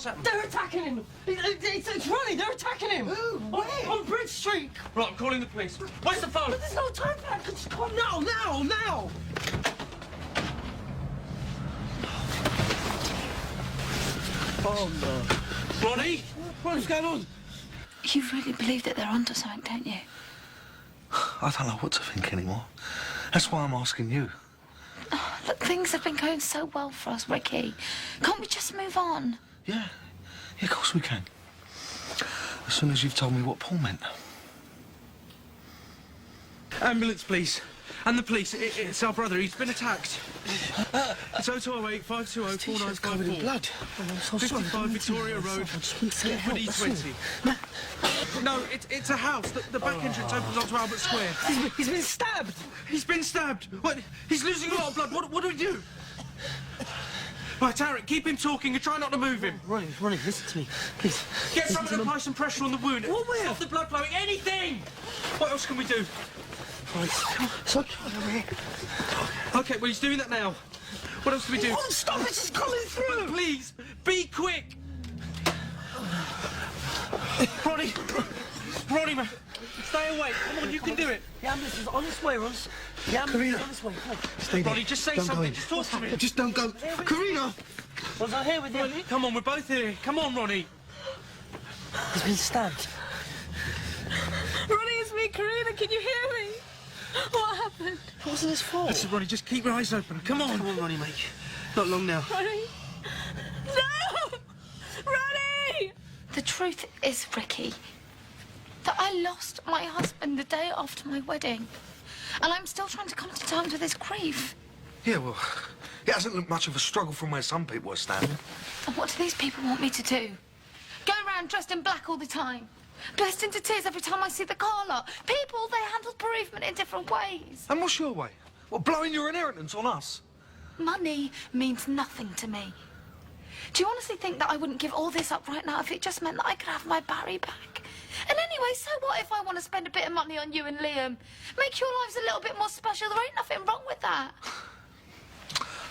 happened? They're attacking him! It's Ronnie! They're attacking him! Who? Where? On Bridge Street! Right, I'm calling the police. Where's the phone? But there's no time for that! Just come now! Oh, no. Ronnie? What's going on? You really believe that they're onto something, don't you? I don't know what to think anymore. That's why I'm asking you. Oh, look, things have been going so well for us, Ricky. Can't we just move on? Yeah, of course we can. As soon as you've told me what Paul meant. Ambulance, please. And the police. It's our brother. He's been attacked. It's 0208 520 4954. Blood. I'm so 55 Victoria Road, Watford E20. No, it's a house. The back entrance opens onto Albert Square. He's been stabbed! He's been stabbed. What? He's losing a lot of blood. What do we do? Right, Tarek, keep him talking and try not to move him. Ronnie, listen to me, please. Get someone to apply some pressure on the wound. What will? Stop the blood flowing. Anything! What else can we do? Right, so over here. OK, well, he's doing that now. What else do we do? Oh, stop it! It's coming through! But please, be quick! Ronnie, man. Stay away. Come on, you can do it. The ambulance is on its way, Ross. The ambulance is on its way. Come on. Stay there. Ronnie, just say Don't go something. in. Just talk to me. Just don't go. Karina! Ross, I'm here with you. Come on, we're both here. Come on, Ronnie. He's been stabbed. Ronnie, it's me, Karina. Can you hear me? What happened? It wasn't his fault. Listen, Ronnie, just keep your eyes open. Come on. Come on, Ronnie, mate. Not long now. Ronnie? No! Ronnie! The truth is, Ricky, that I lost my husband the day after my wedding. And I'm still trying to come to terms with his grief. Yeah, well, it hasn't looked much of a struggle from where some people are standing. And what do these people want me to do? Go around dressed in black all the time? Burst into tears every time I see the car lot? People, they handle bereavement in different ways. And what's your way? What, blowing your inheritance on us? Money means nothing to me. Do you honestly think that I wouldn't give all this up right now if it just meant that I could have my Barry back? And anyway, so what if I want to spend a bit of money on you and Liam? Make your lives a little bit more special. There ain't nothing wrong with that.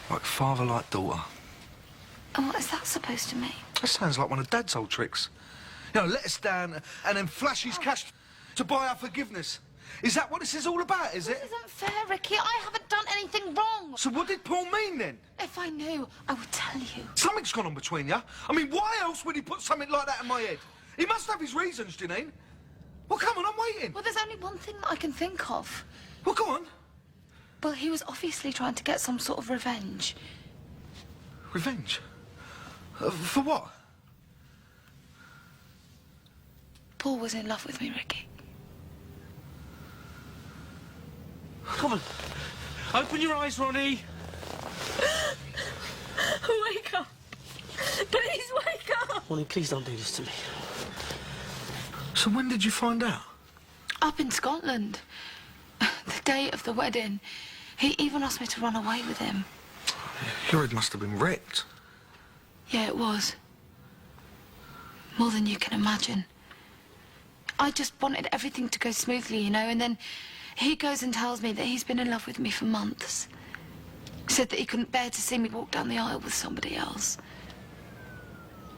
Like father, like daughter. And what is that supposed to mean? That sounds like one of Dad's old tricks. You know, let us down and then flash his cash to buy our forgiveness. Is that what this is all about, is it? This isn't fair, Ricky. I haven't done anything wrong. So what did Paul mean, then? If I knew, I would tell you. Something's gone on between you. I mean, why else would he put something like that in my head? He must have his reasons, Janine. Well, come on, I'm waiting. Well, there's only one thing that I can think of. Well, go on. Well, he was obviously trying to get some sort of revenge. Revenge? For what? Paul was in love with me, Ricky. Come on. Open your eyes, Ronnie. Wake up. Please wake up. Ronnie, please don't do this to me. So when did you find out? Up in Scotland. The day of the wedding. He even asked me to run away with him. Your head must have been wrecked. Yeah, it was. More than you can imagine. I just wanted everything to go smoothly, you know, and then he goes and tells me that he's been in love with me for months. Said that he couldn't bear to see me walk down the aisle with somebody else.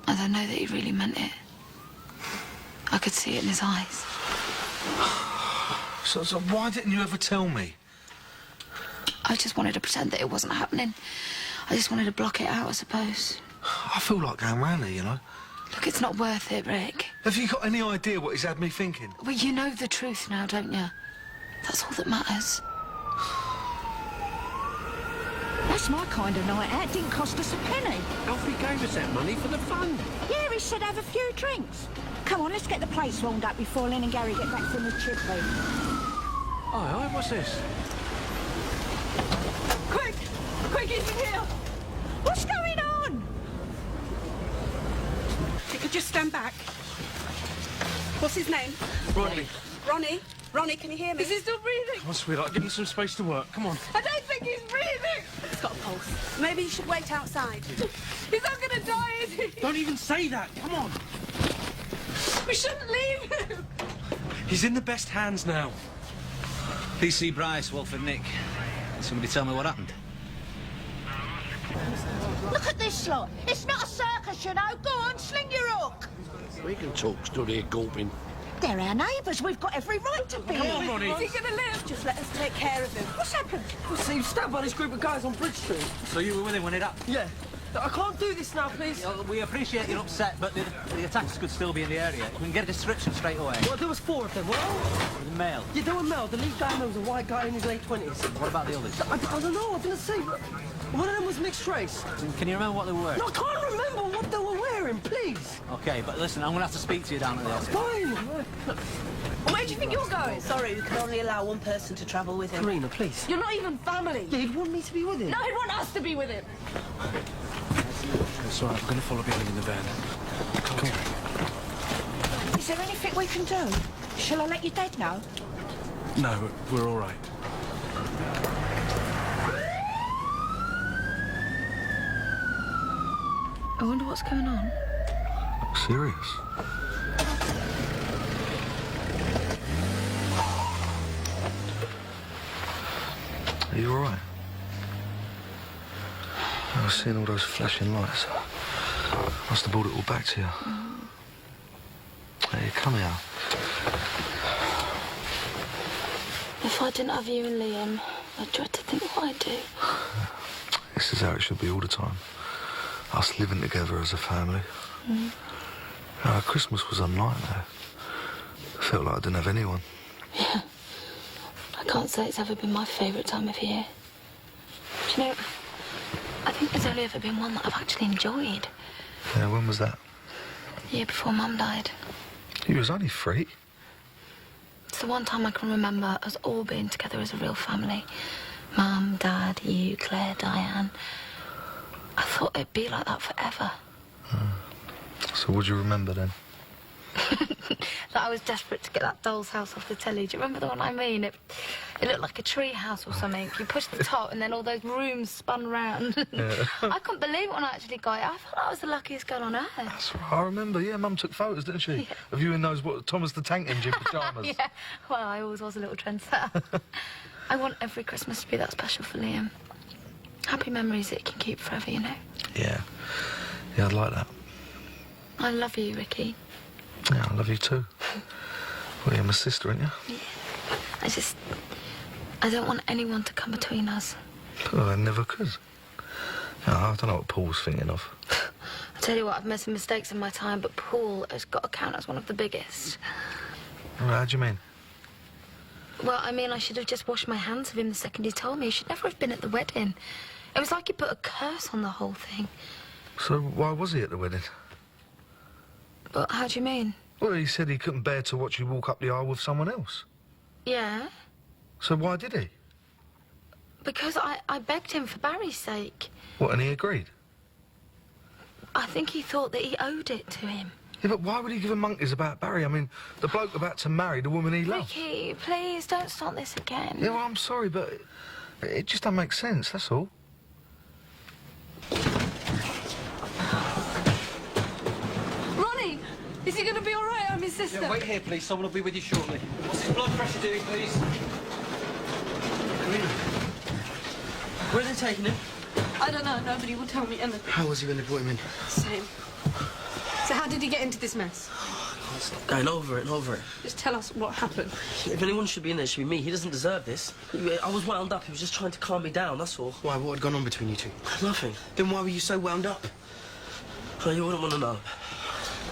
And I know that he really meant it. I could see it in his eyes. So why didn't you ever tell me? I just wanted to pretend that it wasn't happening. I just wanted to block it out, I suppose. I feel like going round there, you know. Look, it's not worth it, Rick. Have you got any idea what he's had me thinking? Well, you know the truth now, don't you? That's all that matters. That's my kind of night out. Didn't cost us a penny. Alfie gave us that money for the fun. Yeah, he said have a few drinks. Come on, let's get the place warmed up before Lynn and Gary get back from the trip. Aye, what's this? Quick! Quick, he's in here! What's going on? If you could just stand back. What's his name? Ronnie. Ronnie? Ronnie, can you hear me? Is he still breathing? Come on, sweetheart. Give him some space to work. Come on. I don't think he's breathing. He's got a pulse. Maybe you should wait outside. He's not going to die, is he? Don't even say that. Come on. We shouldn't leave him. He's in the best hands now. PC Bryce, Walford Nick. Somebody tell me what happened. Look at this lot. It's not a circus us, you know. Go on, sling your hook. We can talk, stood here gawping. They're our neighbours. We've got every right to be here. Come on, Ronnie. Is he going to live? Just let us take care of him. What's happened? So you stabbed by this group of guys on Bridge Street? So you were with him when it happened? Yeah. I can't do this now, please. We appreciate you're upset, but the attackers could still be in the area. We can get a description straight away. Well, there was 4 of them, well? The male. Yeah, they were male. The lead guy was a white guy in his late 20s. What about the others? I don't know. I didn't see. But one of them was mixed race. Can you remember what they were wearing? No, I can't remember what they were wearing, please. OK, but listen, I'm going to have to speak to you down at the hospital. Fine. Where do you think you're going? Sorry, we can only allow one person to travel with him. Karina, please. You're not even family. Yeah, he'd want me to be with him. No, he'd want us to be with him. It's all right, I'm going to follow behind in the van. Come on. Is there anything we can do? Shall I let your dad know? No, we're all right. I wonder what's going on. Serious? Are you all right? I was seeing all those flashing lights. Must have brought it all back to you. Hey, come here. If I didn't have you and Liam, I'd dread to think what I'd do. This is how it should be all the time. Us living together as a family. Christmas was a nightmare. I felt like I didn't have anyone. Yeah. I can't say it's ever been my favourite time of year. Do you know, I think there's only ever been one that I've actually enjoyed. Yeah, when was that? The year before Mum died. You was only 3. It's the one time I can remember us all being together as a real family. Mum, Dad, you, Claire, Diane. I thought it'd be like that forever. So what do you remember then? That I was desperate to get that doll's house off the telly. Do you remember the one I mean? It looked like a tree house or something. You pushed the top and then all those rooms spun round. Yeah. I couldn't believe it when I actually got it. I thought I was the luckiest girl on earth. That's right, I remember. Yeah, Mum took photos, didn't she? Yeah. Of you in those, what, Thomas the Tank Engine pyjamas. Yeah, well, I always was a little trendsetter. I want every Christmas to be that special for Liam. Happy memories that you can keep forever, you know. Yeah. Yeah, I'd like that. I love you, Ricky. Yeah, I love you too. Well, you're my sister, aren't you? Yeah. I don't want anyone to come between us. Oh, I never could. I don't know what Paul's thinking of. I tell you what, I've made some mistakes in my time, but Paul has got to count as one of the biggest. How do you mean? Well, I mean, I should have just washed my hands of him the second he told me. He should never have been at the wedding. It was like he put a curse on the whole thing. So why was he at the wedding? Well, how do you mean? Well, he said he couldn't bear to watch you walk up the aisle with someone else. Yeah, So why did he? because I begged him for Barry's sake. What, and he agreed? I think he thought that he owed it to him. Yeah, but why would he give a monkeys about Barry? I mean, the bloke about to marry the woman he loves. Ricky, please don't start this again. Yeah, well, I'm sorry, but it just don't make sense, that's all. Ronnie, is he going to be all right? I'm his sister. Yeah, wait here, please. Someone will be with you shortly. What's his blood pressure doing, please? Where are they taking him? I don't know. Nobody will tell me anything. How was he when they brought him in? Same. So how did he get into this mess? Stop going over it and over it. Just tell us what happened. If anyone should be in there, it should be me. He doesn't deserve this. I was wound up. He was just trying to calm me down, that's all. Why? What had gone on between you two? Nothing. Then why were you so wound up? Oh, you wouldn't want to know.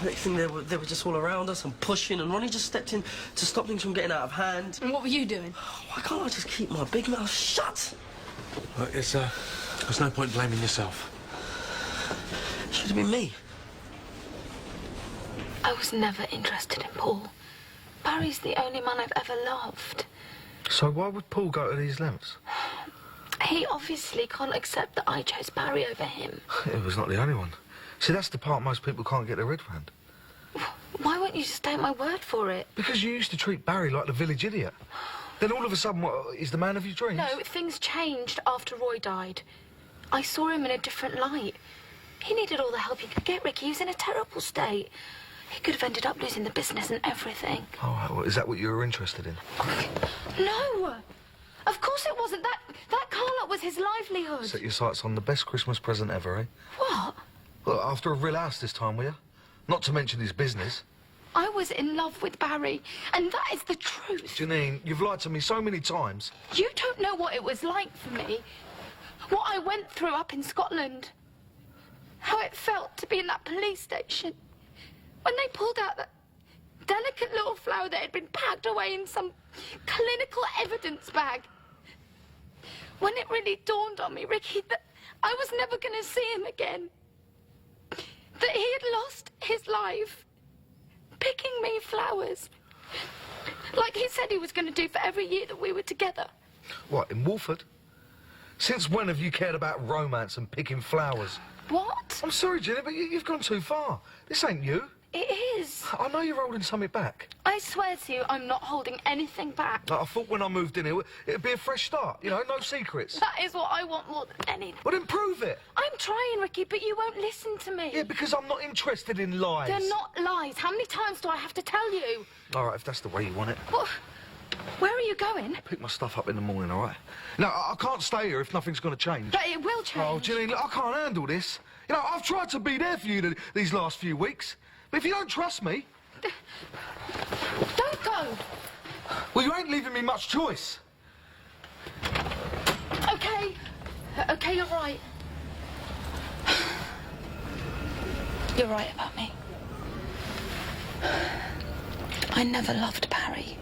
Next thing, they were just all around us and pushing, and Ronnie just stepped in to stop things from getting out of hand. And what were you doing? Why can't I just keep my big mouth shut? Look, there's no point blaming yourself. It should have been me. I was never interested in Paul. Barry's the only man I've ever loved. So why would Paul go to these lengths? He obviously can't accept that I chose Barry over him. It was not the only one. See, that's the part most people can't get their head round. Why won't you just take my word for it? Because you used to treat Barry like the village idiot. Then all of a sudden, what, he's the man of your dreams? No, things changed after Roy died. I saw him in a different light. He needed all the help he could get, Ricky. He was in a terrible state. He could have ended up losing the business and everything. Oh, right, well, is that what you were interested in? No! Of course it wasn't. That car lot was his livelihood. Set your sights on the best Christmas present ever, eh? What? Well, after a real house this time, will you? Not to mention his business. I was in love with Barry, and that is the truth. Janine, you've lied to me so many times. You don't know what it was like for me. What I went through up in Scotland. How it felt to be in that police station. When they pulled out that delicate little flower that had been packed away in some clinical evidence bag. When it really dawned on me, Ricky, that I was never going to see him again. That he had lost his life picking me flowers. Like he said he was going to do for every year that we were together. What, in Wolford? Since when have you cared about romance and picking flowers? What? I'm sorry, Jenny, but you've gone too far. This ain't you. It is. I know you're holding something back. I swear to you, I'm not holding anything back. Like, I thought when I moved in here, it'd be a fresh start. You know, no secrets. That is what I want more than anything. Well, then prove it. I'm trying, Ricky, but you won't listen to me. Yeah, because I'm not interested in lies. They're not lies. How many times do I have to tell you? All right, if that's the way you want it. Well, where are you going? Pick my stuff up in the morning, all right? No, I can't stay here if nothing's going to change. But it will change. Oh, Janine, look, I can't handle this. You know, I've tried to be there for you these last few weeks. But if you don't trust me... Don't go. Well, you ain't leaving me much choice. Okay. Okay, you're right. You're right about me. I never loved Barry.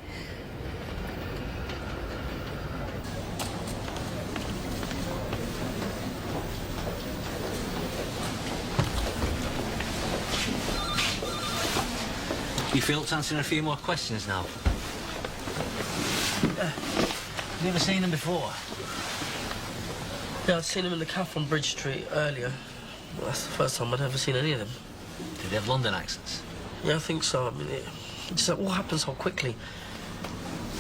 You feel up to answering a few more questions now? You ever seen him before? Yeah, I'd seen him in the cafe on Bridge Street earlier. Well, that's the first time I'd ever seen any of them. Did they have London accents? Yeah, I think so. I mean, it just all happened so quickly.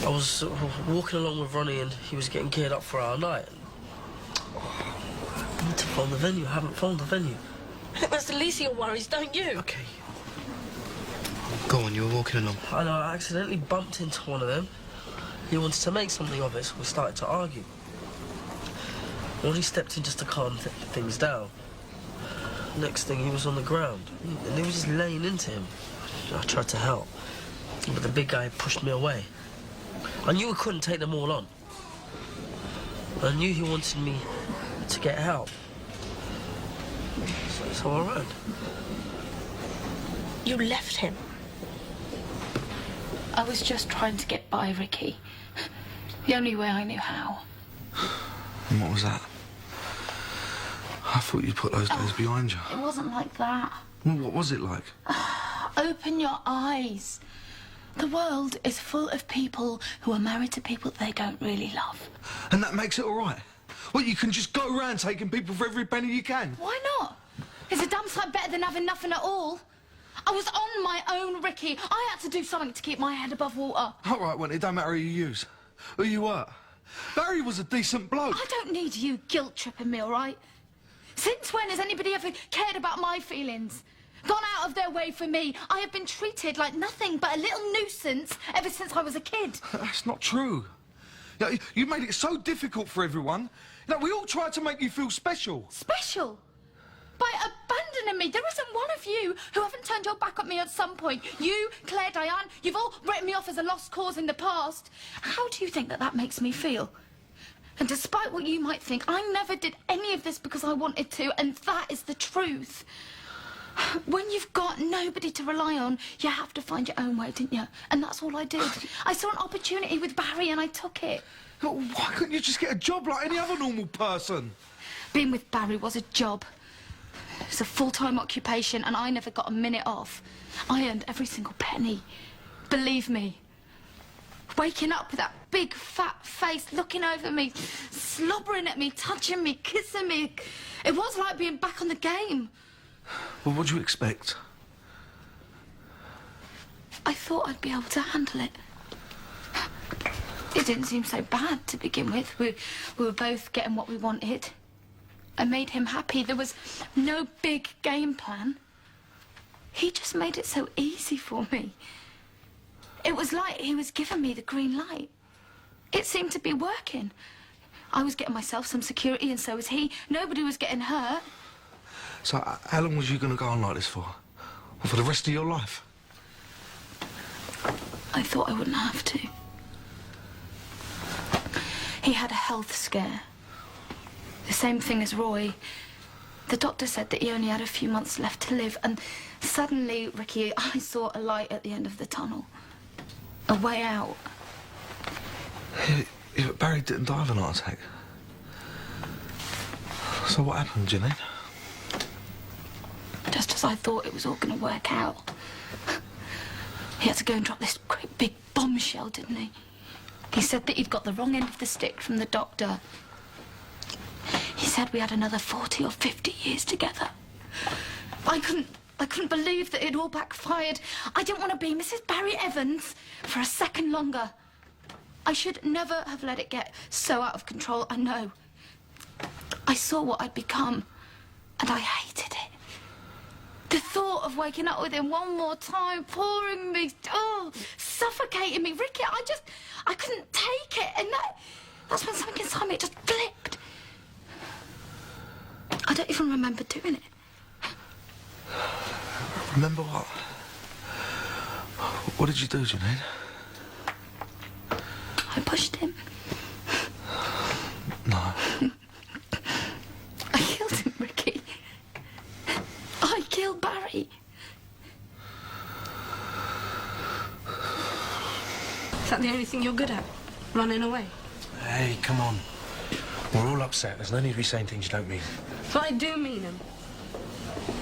I was walking along with Ronnie and he was getting geared up for our night. I need to phone the venue. I haven't phoned the venue. That's the least of your worries, don't you? Okay. Go on, you were walking along. I know, I accidentally bumped into one of them. He wanted to make something of it, so we started to argue. Ronnie stepped in just to calm things down. Next thing, he was on the ground, and they were just laying into him. I tried to help, but the big guy pushed me away. I knew I couldn't take them all on. I knew he wanted me to get help. So I ran. You left him. I was just trying to get by, Ricky. The only way I knew how. And what was that? I thought you'd put those days behind you. It wasn't like that. Well, what was it like? Open your eyes. The world is full of people who are married to people they don't really love. And that makes it all right? Well, you can just go around taking people for every penny you can. Why not? It's a damn sight better than having nothing at all. I was on my own, Ricky. I had to do something to keep my head above water. All right, well, it don't matter who you use, who you were. Barry was a decent bloke. I don't need you guilt-tripping me, all right? Since when has anybody ever cared about my feelings? Gone out of their way for me? I have been treated like nothing but a little nuisance ever since I was a kid. That's not true. You made it so difficult for everyone. You know, we all tried to make you feel special. Special? By abandoning me. There isn't one of you who haven't turned your back on me at some point. You, Claire, Diane, you've all written me off as a lost cause in the past. How do you think that makes me feel? And despite what you might think, I never did any of this because I wanted to, and that is the truth. When you've got nobody to rely on, you have to find your own way, didn't you? And that's all I did. I saw an opportunity with Barry and I took it. Why couldn't you just get a job like any other normal person? Being with Barry was a job. It's a full-time occupation and I never got a minute off. I earned every single penny. Believe me. Waking up with that big fat face looking over me, slobbering at me, touching me, kissing me. It was like being back on the game. Well, what do you expect? I thought I'd be able to handle it. It didn't seem so bad to begin with. We were both getting what we wanted. I made him happy. There was no big game plan. He just made it so easy for me. It was like he was giving me the green light. It seemed to be working. I was getting myself some security and so was he. Nobody was getting hurt. So, how long was you going to go on like this for? Or for the rest of your life? I thought I wouldn't have to. He had a health scare. The same thing as Roy. The doctor said that he only had a few months left to live, and suddenly, Ricky, I saw a light at the end of the tunnel. A way out. Yeah, but Barry didn't die of an heart attack. So what happened, Janine? Just as I thought it was all going to work out. He had to go and drop this great big bombshell, didn't he? He said that he'd got the wrong end of the stick from the doctor. He said we had another 40 or 50 years together. I couldn't believe that it all backfired. I didn't want to be Mrs. Barry Evans for a second longer. I should never have let it get so out of control, I know. I saw what I'd become, and I hated it. The thought of waking up with him one more time, pouring me, suffocating me. Ricky, I couldn't take it, and that's when something inside me just flipped. I don't even remember doing it. Remember what? What did you do, Janine? I pushed him. No. I killed him, Ricky. I killed Barry. Is that the only thing you're good at? Running away? Hey, come on. We're all upset. There's no need to be saying things you don't mean. But I do mean them.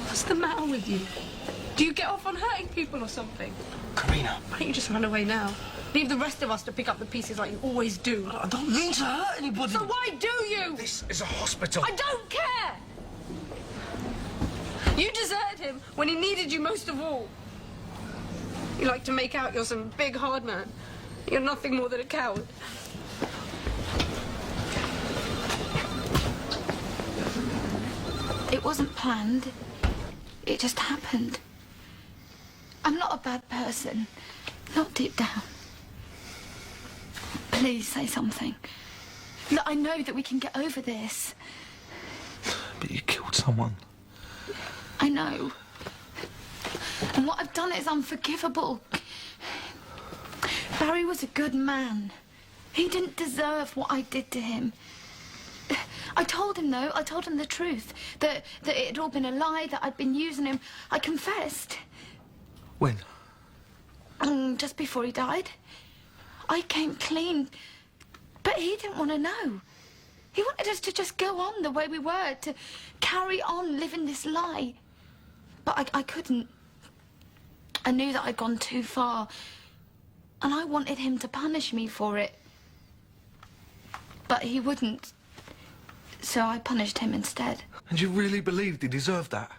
What's the matter with you? Do you get off on hurting people or something? Karina. Why don't you just run away now? Leave the rest of us to pick up the pieces like you always do. I don't mean to hurt anybody. So why do you? This is a hospital. I don't care! You deserted him when he needed you most of all. You like to make out you're some big hard man. You're nothing more than a coward. It wasn't planned. It just happened. I'm not a bad person. Not deep down. Please say something. Look, I know that we can get over this. But you killed someone. I know. And what I've done is unforgivable. Barry was a good man. He didn't deserve what I did to him. I told him, though, I told him the truth. That it had all been a lie, that I'd been using him. I confessed. When? Just before he died. I came clean. But he didn't want to know. He wanted us to just go on the way we were, to carry on living this lie. But I couldn't. I knew that I'd gone too far. And I wanted him to punish me for it. But he wouldn't. So I punished him instead. And you really believed he deserved that?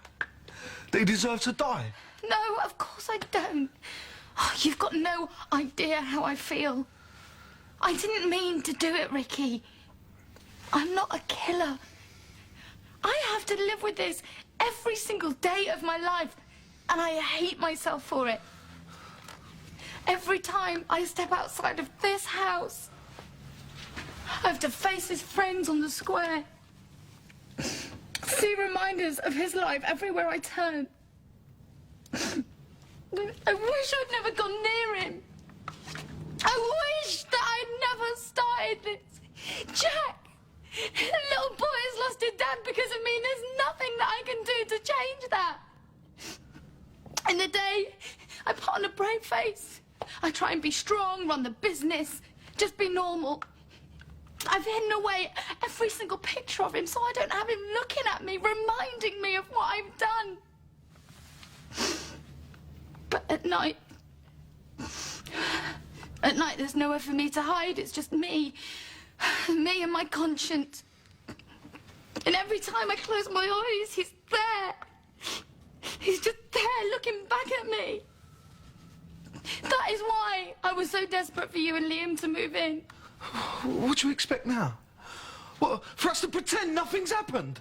That he deserved to die? No, of course I don't. Oh, you've got no idea how I feel. I didn't mean to do it, Ricky. I'm not a killer. I have to live with this every single day of my life, and I hate myself for it. Every time I step outside of this house, I have to face his friends on the square. See reminders of his life everywhere I turn. I wish I'd never gone near him. I wish that I'd never started this. Jack, the little boy has lost his dad because of me, and there's nothing that I can do to change that. In the day, I put on a brave face. I try and be strong, run the business, just be normal. I've hidden away every single picture of him so I don't have him looking at me, reminding me of what I've done. But at night, there's nowhere for me to hide. It's just me and my conscience. And every time I close my eyes, he's there. He's just there looking back at me. That is why I was so desperate for you and Liam to move in. What do you expect now? What, for us to pretend nothing's happened?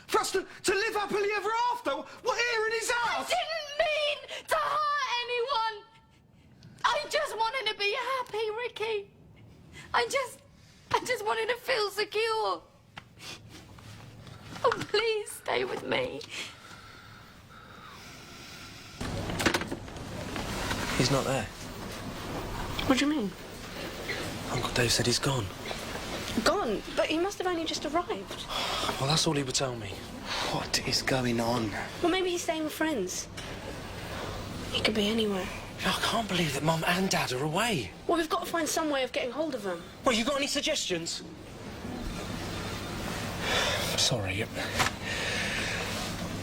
For us to live happily ever after? What, here in his house? I didn't mean to hurt anyone. I just wanted to be happy, Ricky. I just wanted to feel secure. Oh, please stay with me. He's not there. What do you mean? Uncle Dave said he's gone. Gone? But he must have only just arrived. Well, that's all he would tell me. What is going on? Well, maybe he's staying with friends. He could be anywhere. I can't believe that Mum and Dad are away. Well, we've got to find some way of getting hold of them. Well, you got any suggestions? Sorry.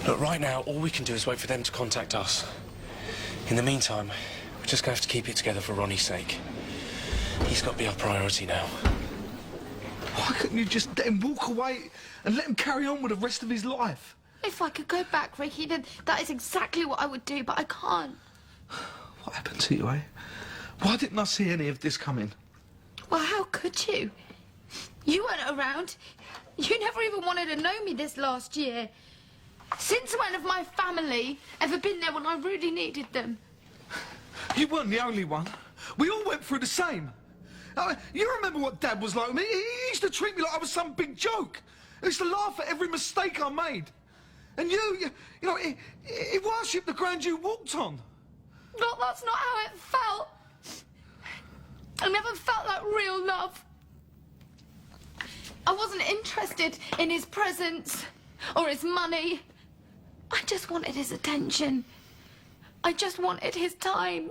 Look, right now, all we can do is wait for them to contact us. In the meantime, we're just going to have to keep it together for Ronnie's sake. He's got to be our priority now. Why couldn't you just let him walk away and let him carry on with the rest of his life? If I could go back, Ricky, then that is exactly what I would do, but I can't. What happened to you, eh? Why didn't I see any of this coming? Well, how could you? You weren't around. You never even wanted to know me this last year. Since when have my family ever been there when I really needed them? You weren't the only one. We all went through the same. You remember what Dad was like with me? He used to treat me like I was some big joke. He used to laugh at every mistake I made. And you know, he worshipped the ground you walked on. No, that's not how it felt. I never felt like real love. I wasn't interested in his presence or his money. I just wanted his attention. I just wanted his time.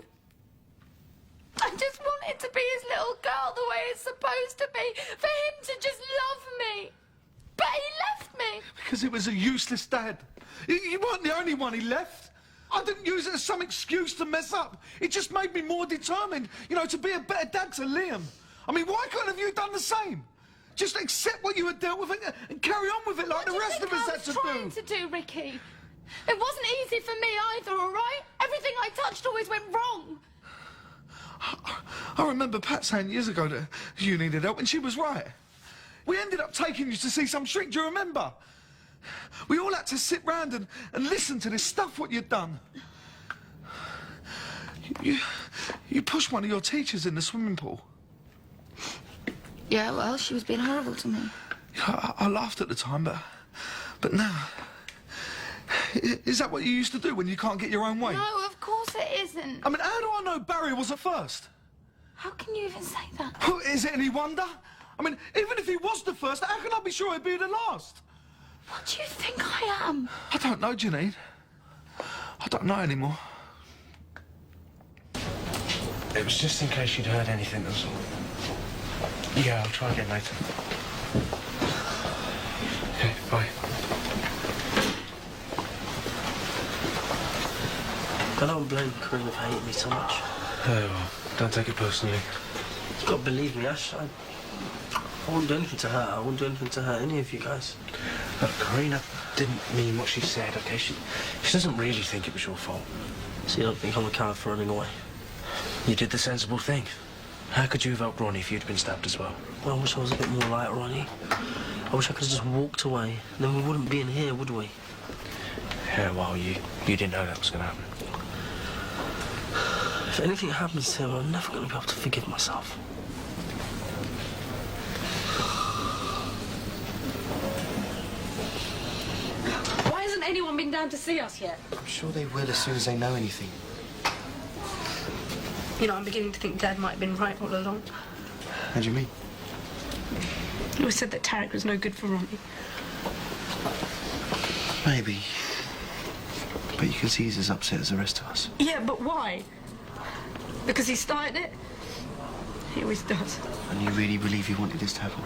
I just wanted to be his little girl the way it's supposed to be, for him to just love me. But he left me. Because it was a useless dad. You weren't the only one he left. I didn't use it as some excuse to mess up. It just made me more determined, you know, to be a better dad to Liam. I mean, why couldn't have you done the same? Just accept what you had dealt with and carry on with it like the rest of us had to do. What do you think I was trying to do, Ricky? It wasn't easy for me either, all right? Everything I touched always went wrong. I remember Pat saying years ago that you needed help, and she was right. We ended up taking you to see some shrink, do you remember? We all had to sit round and listen to this stuff, what you'd done. You pushed one of your teachers in the swimming pool. Yeah, well, she was being horrible to me. I laughed at the time, but now... Is that what you used to do when you can't get your own way? No, of course it isn't. I mean, how do I know Barry was at first? How can you even say that? Oh, is it any wonder? I mean, even if he was the first, how can I be sure he'd be the last? What do you think I am? I don't know, Janine. I don't know anymore. It was just in case you'd heard anything, that's all. Yeah, I'll try again later. Okay, bye. I don't blame Karina for hating me so much. Oh, well, don't take it personally. You've got to believe me, Ash. I wouldn't do anything to her. I wouldn't do anything to hurt any of you guys. Look, Karina didn't mean what she said, okay? She doesn't really think it was your fault. So you don't think I'm a coward for running away? You did the sensible thing. How could you have helped Ronnie if you'd been stabbed as well? Well, I wish I was a bit more like Ronnie. I wish I could have just walked away. Then we wouldn't be in here, would we? Yeah, well, you didn't know that was going to happen. If anything happens to him, I'm never going to be able to forgive myself. Why hasn't anyone been down to see us yet? I'm sure they will as soon as they know anything. You know, I'm beginning to think Dad might have been right all along. How do you mean? He always said that Tarek was no good for Ronnie. Maybe. But you can see he's as upset as the rest of us. Yeah, but why? Because he started it? He always does. And you really believe he wanted this to happen?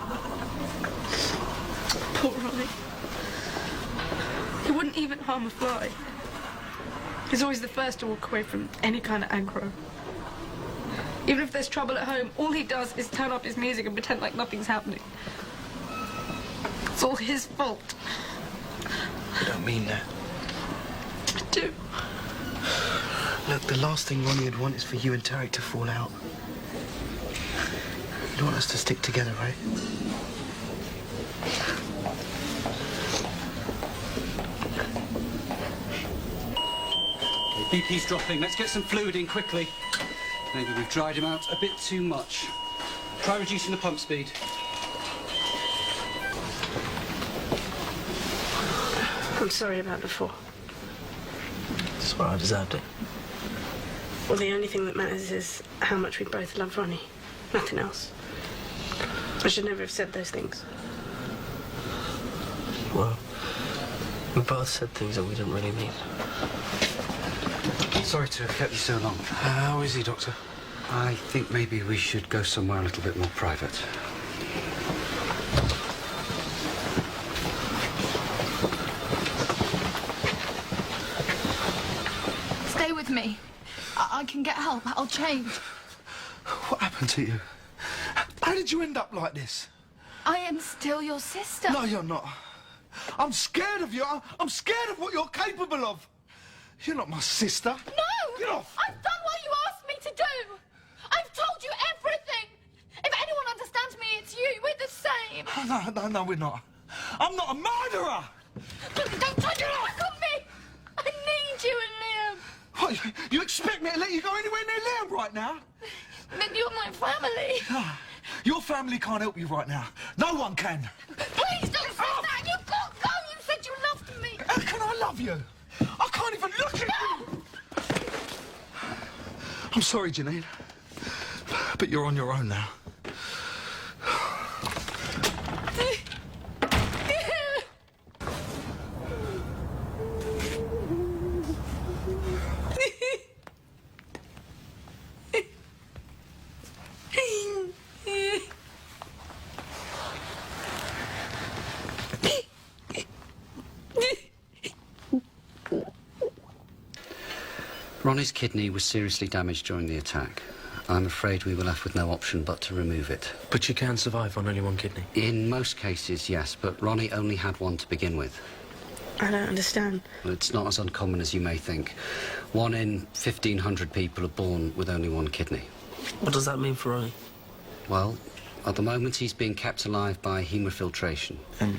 Poor Ronnie. He wouldn't even harm a fly. He's always the first to walk away from any kind of aggro. Even if there's trouble at home, all he does is turn up his music and pretend like nothing's happening. It's all his fault. I don't mean that. I do. Look, the last thing Ronnie would want is for you and Tarek to fall out. You want us to stick together, right? BP's dropping. Let's get some fluid in quickly. Maybe we've dried him out a bit too much. Try reducing the pump speed. I'm sorry about before. That's why I deserved it. Well, the only thing that matters is how much we both love Ronnie. Nothing else. I should never have said those things. Well, we both said things that we didn't really mean. Sorry to have kept you so long. How is he, Doctor? I think maybe we should go somewhere a little bit more private. Stay with me. I can get help. I'll change. What happened to you? How did you end up like this? I am still your sister. No, you're not. I'm scared of you. I'm scared of what you're capable of. You're not my sister. No! Get off! I've done what you asked me to do. I've told you everything. If anyone understands me, it's you. We're the same. No, we're not. I'm not a murderer! Don't turn your back on me! I need you and Liam. What, you expect me to let you go anywhere near Liam right now? Then you're my family. Your family can't help you right now. No one can. Please don't say that. You can't go. You said you loved me. How can I love you? I can't even look at you. I'm sorry, Janine. But you're on your own now. Ronnie's kidney was seriously damaged during the attack. I'm afraid we were left with no option but to remove it. But you can survive on only one kidney? In most cases, yes, but Ronnie only had one to begin with. I don't understand. Well, it's not as uncommon as you may think. 1 in 1,500 people are born with only one kidney. What does that mean for Ronnie? Well, at the moment he's being kept alive by hemofiltration. And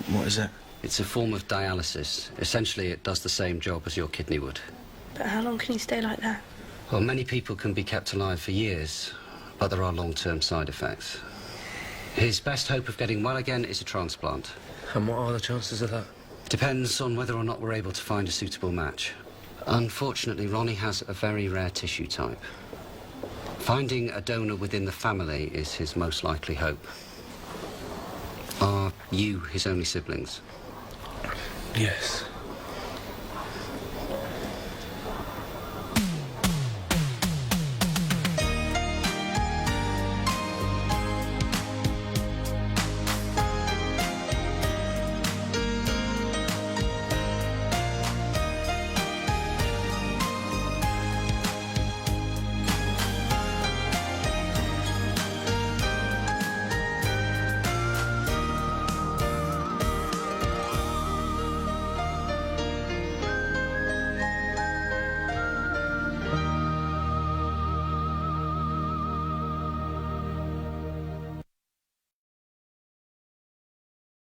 what is that? It's a form of dialysis. Essentially, it does the same job as your kidney would. But how long can he stay like that? Well, many people can be kept alive for years, but there are long-term side effects. His best hope of getting well again is a transplant. And what are the chances of that? Depends on whether or not we're able to find a suitable match. Unfortunately, Ronnie has a very rare tissue type. Finding a donor within the family is his most likely hope. Are you his only siblings? Yes.